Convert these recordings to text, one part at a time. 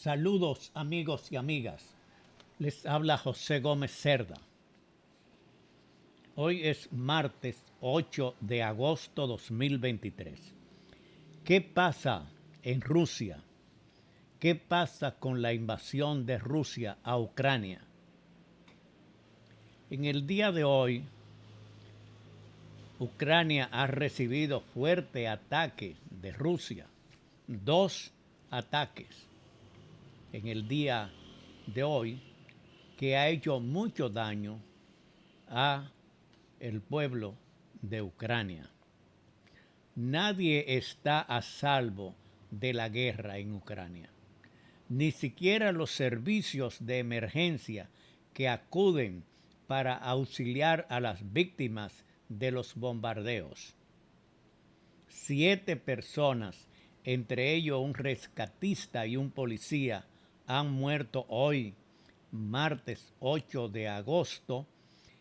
Saludos amigos y amigas. Les habla José Gómez Cerda. Hoy es martes 8 de agosto 2023. ¿Qué pasa en Rusia? ¿Qué pasa con la invasión de Rusia a Ucrania? En el día de hoy, Ucrania ha recibido fuerte ataque de Rusia. 2 ataques en el día de hoy que ha hecho mucho daño a el pueblo de Ucrania. Nadie está a salvo de la guerra en Ucrania. Ni siquiera los servicios de emergencia que acuden para auxiliar a las víctimas de los bombardeos. 7 personas, entre ellos un rescatista y un policía, han muerto hoy, martes 8 de agosto,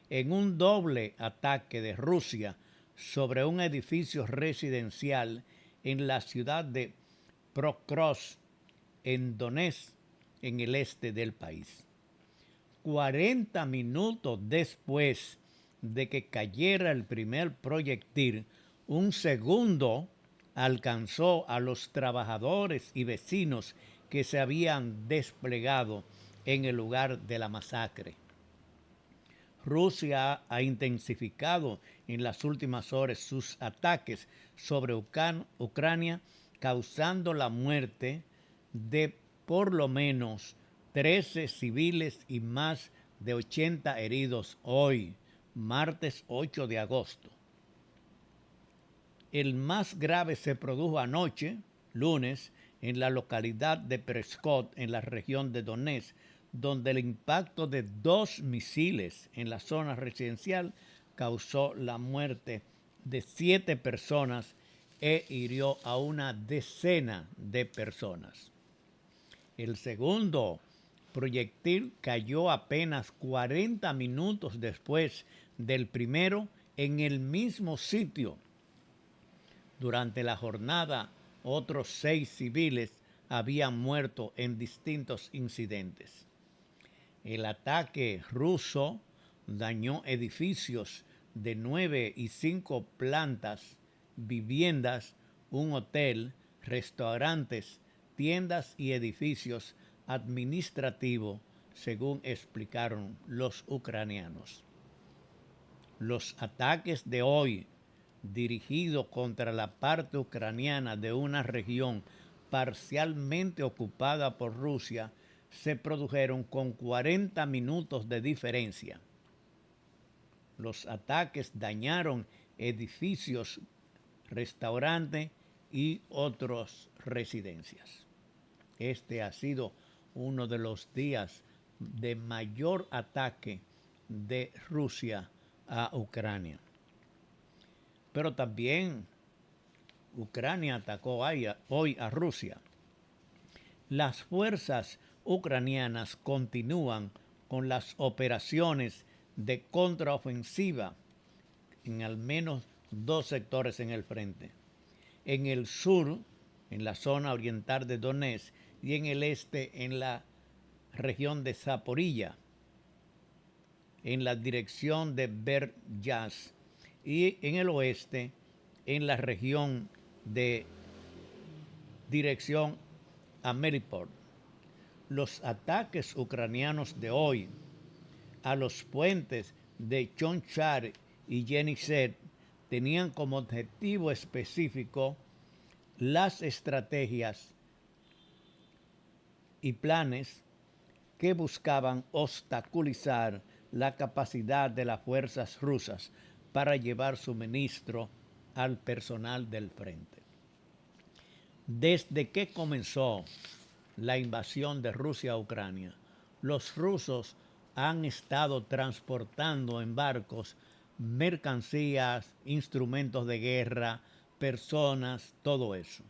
en un doble ataque de Rusia sobre un edificio residencial en la ciudad de Pokrovsk, en Donetsk, en el este del país. 40 minutos después de que cayera el primer proyectil, un segundo alcanzó a los trabajadores y vecinos que se habían desplegado en el lugar de la masacre. Rusia ha intensificado en las últimas horas sus ataques sobre Ucrania, causando la muerte de por lo menos 13 civiles y más de 80 heridos hoy, martes 8 de agosto. El más grave se produjo anoche, lunes, en la localidad de Prescott, en la región de Donetsk, donde el impacto de 2 misiles en la zona residencial causó la muerte de 7 personas e hirió a una decena de personas. El segundo proyectil cayó apenas 40 minutos después del primero en el mismo sitio. Durante la jornada, otros 6 civiles habían muerto en distintos incidentes. El ataque ruso dañó edificios de 9 y 5 plantas, viviendas, un hotel, restaurantes, tiendas y edificios administrativos, según explicaron los ucranianos. Los ataques de hoy, dirigidos contra la parte ucraniana de una región parcialmente ocupada por Rusia, se produjeron con 40 minutos de diferencia. Los ataques dañaron edificios, restaurantes y otras residencias. Este ha sido uno de los días de mayor ataque de Rusia a Ucrania. Pero también Ucrania atacó hoy a Rusia. Las fuerzas ucranianas continúan con las operaciones de contraofensiva en al menos 2 sectores en el frente. En el sur, en la zona oriental de Donetsk, y en el este, en la región de Zaporilla, en la dirección de Beryansk, y en el oeste, en la región de dirección a Melitopol. Los ataques ucranianos de hoy a los puentes de Chonchar y Yenisei tenían como objetivo específico las estrategias y planes que buscaban obstaculizar la capacidad de las fuerzas rusas para llevar suministro al personal del frente. Desde que comenzó la invasión de Rusia a Ucrania, los rusos han estado transportando en barcos mercancías, instrumentos de guerra, personas, todo eso.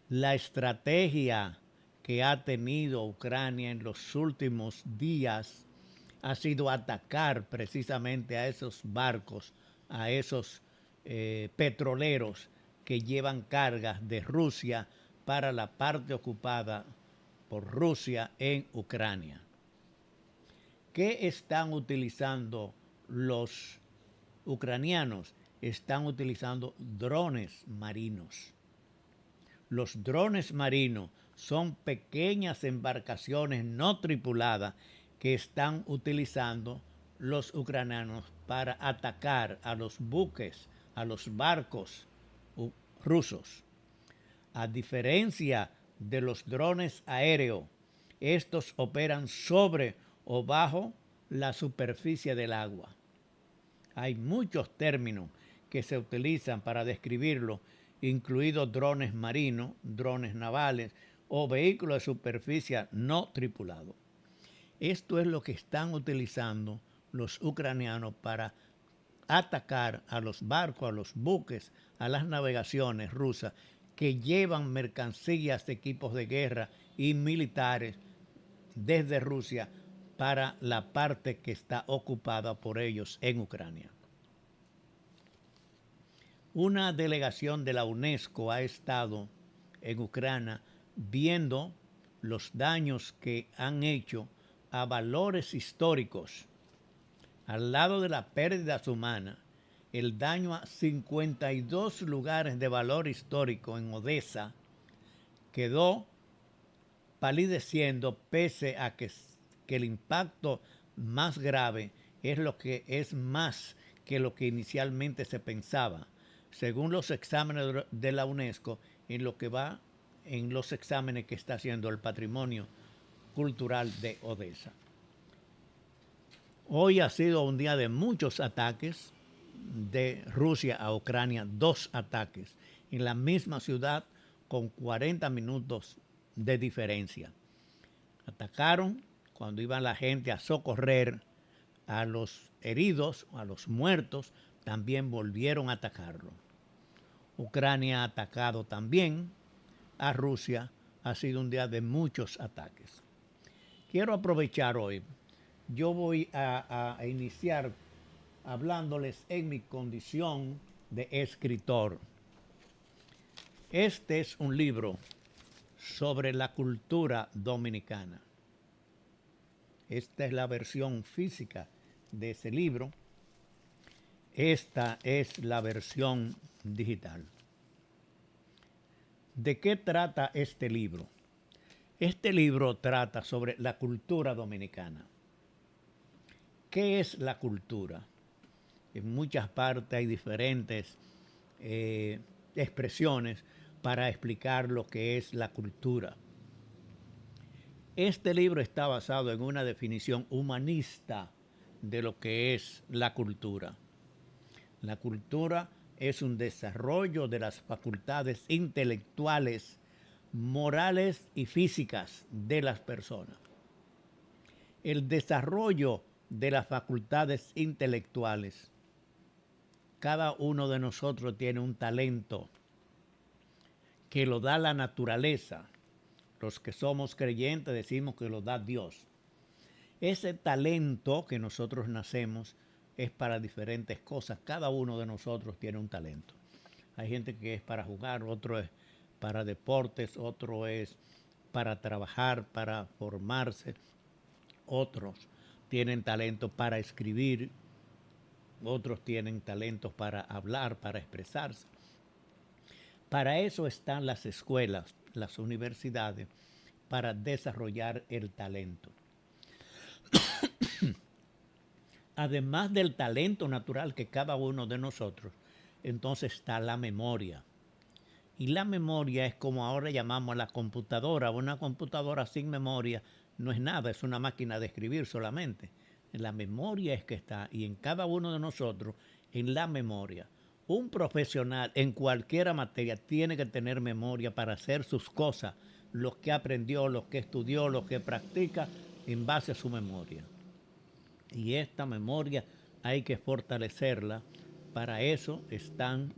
La estrategia que ha tenido Ucrania en los últimos días ha sido atacar precisamente a esos barcos, a esos petroleros que llevan cargas de Rusia para la parte ocupada por Rusia en Ucrania. ¿Qué están utilizando los ucranianos? Están utilizando drones marinos. Los drones marinos son pequeñas embarcaciones no tripuladas que están utilizando los ucranianos para atacar a los buques, a los barcos rusos. A diferencia de los drones aéreos, estos operan sobre o bajo la superficie del agua. Hay muchos términos que se utilizan para describirlo, incluidos drones marinos, drones navales o vehículos de superficie no tripulados. Esto es lo que están utilizando los ucranianos para atacar a los barcos, a los buques, a las navegaciones rusas que llevan mercancías, equipos de guerra y militares desde Rusia para la parte que está ocupada por ellos en Ucrania. Una delegación de la UNESCO ha estado en Ucrania viendo los daños que han hecho a valores históricos. Al lado de la pérdida humana, el daño a 52 lugares de valor histórico en Odessa quedó palideciendo pese a que el impacto más grave es más que lo que inicialmente se pensaba, según los exámenes de la UNESCO, en lo que va en los exámenes que está haciendo el patrimonio cultural de Odessa. Hoy ha sido un día de muchos ataques de Rusia a Ucrania, 2 ataques en la misma ciudad con 40 minutos de diferencia. Atacaron cuando iba la gente a socorrer a los heridos, a los muertos, también volvieron a atacarlo. Ucrania ha atacado también a Rusia, ha sido un día de muchos ataques. Quiero aprovechar hoy, yo voy a iniciar hablándoles en mi condición de escritor. Este es un libro sobre la cultura dominicana. Esta es la versión física de ese libro. Esta es la versión digital. ¿De qué trata este libro? Este libro trata sobre la cultura dominicana. ¿Qué es la cultura? En muchas partes hay diferentes expresiones para explicar lo que es la cultura. Este libro está basado en una definición humanista de lo que es la cultura. La cultura es un desarrollo de las facultades intelectuales, morales y físicas de las personas. El desarrollo de las facultades intelectuales. Cada uno de nosotros tiene un talento que lo da la naturaleza. Los que somos creyentes decimos que lo da Dios. Ese talento que nosotros nacemos es para diferentes cosas. Cada uno de nosotros tiene un talento. Hay gente que es para jugar, otro es para deportes, otro es para trabajar, para formarse. Otros tienen talento para escribir, otros tienen talentos para hablar, para expresarse. Para eso están las escuelas, las universidades, para desarrollar el talento. Además del talento natural que cada uno de nosotros, entonces está la memoria. Y la memoria es como ahora llamamos a la computadora. Una computadora sin memoria no es nada, es una máquina de escribir solamente. La memoria es que está, y en cada uno de nosotros, en la memoria. Un profesional en cualquier materia tiene que tener memoria para hacer sus cosas, lo que aprendió, lo que estudió, lo que practica, en base a su memoria. Y esta memoria hay que fortalecerla. Para eso están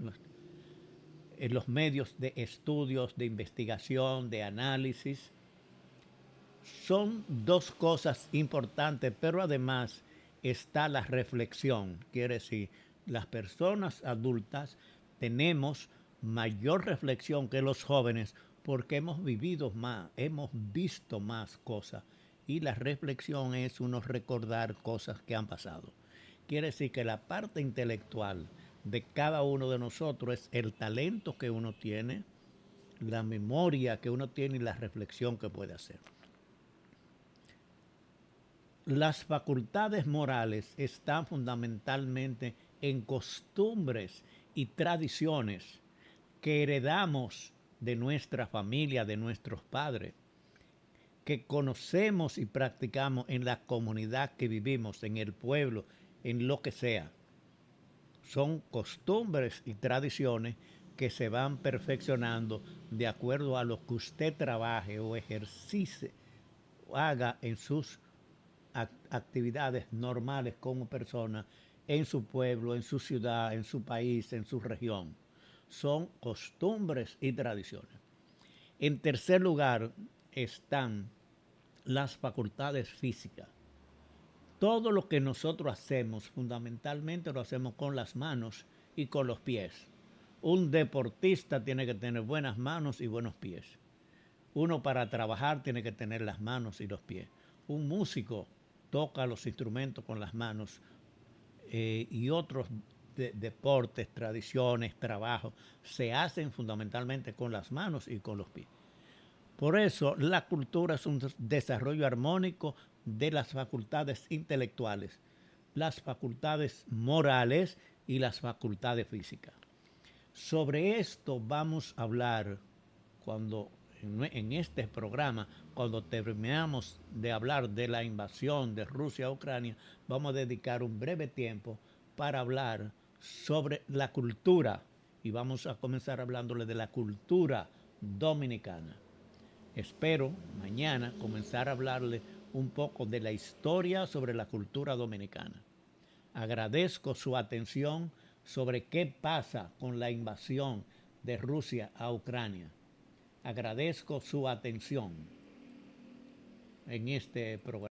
los medios de estudios, de investigación, de análisis. Son 2 cosas importantes, pero además está la reflexión. Quiere decir, las personas adultas tenemos mayor reflexión que los jóvenes porque hemos vivido más, hemos visto más cosas y la reflexión es uno recordar cosas que han pasado. Quiere decir que la parte intelectual de cada uno de nosotros es el talento que uno tiene, la memoria que uno tiene y la reflexión que puede hacer. Las facultades morales están fundamentalmente en costumbres y tradiciones que heredamos de nuestra familia, de nuestros padres, que conocemos y practicamos en la comunidad que vivimos, en el pueblo, en lo que sea. Son costumbres y tradiciones que se van perfeccionando de acuerdo a lo que usted trabaje o ejercice o haga en sus actividades normales como persona en su pueblo, en su ciudad, en su país, en su región. Son costumbres y tradiciones. En tercer lugar están las facultades físicas. Todo lo que nosotros hacemos, fundamentalmente lo hacemos con las manos y con los pies. Un deportista tiene que tener buenas manos y buenos pies. Uno para trabajar tiene que tener las manos y los pies. Un músico toca los instrumentos con las manos y otros deportes, tradiciones, trabajos, se hacen fundamentalmente con las manos y con los pies. Por eso la cultura es un desarrollo armónico de las facultades intelectuales, las facultades morales y las facultades físicas. Sobre esto vamos a hablar cuando en este programa, cuando terminamos de hablar de la invasión de Rusia a Ucrania, vamos a dedicar un breve tiempo para hablar sobre la cultura y vamos a comenzar hablándole de la cultura dominicana. Espero mañana comenzar a hablarle un poco de la historia sobre la cultura dominicana. Agradezco su atención sobre qué pasa con la invasión de Rusia a Ucrania. Agradezco su atención en este programa.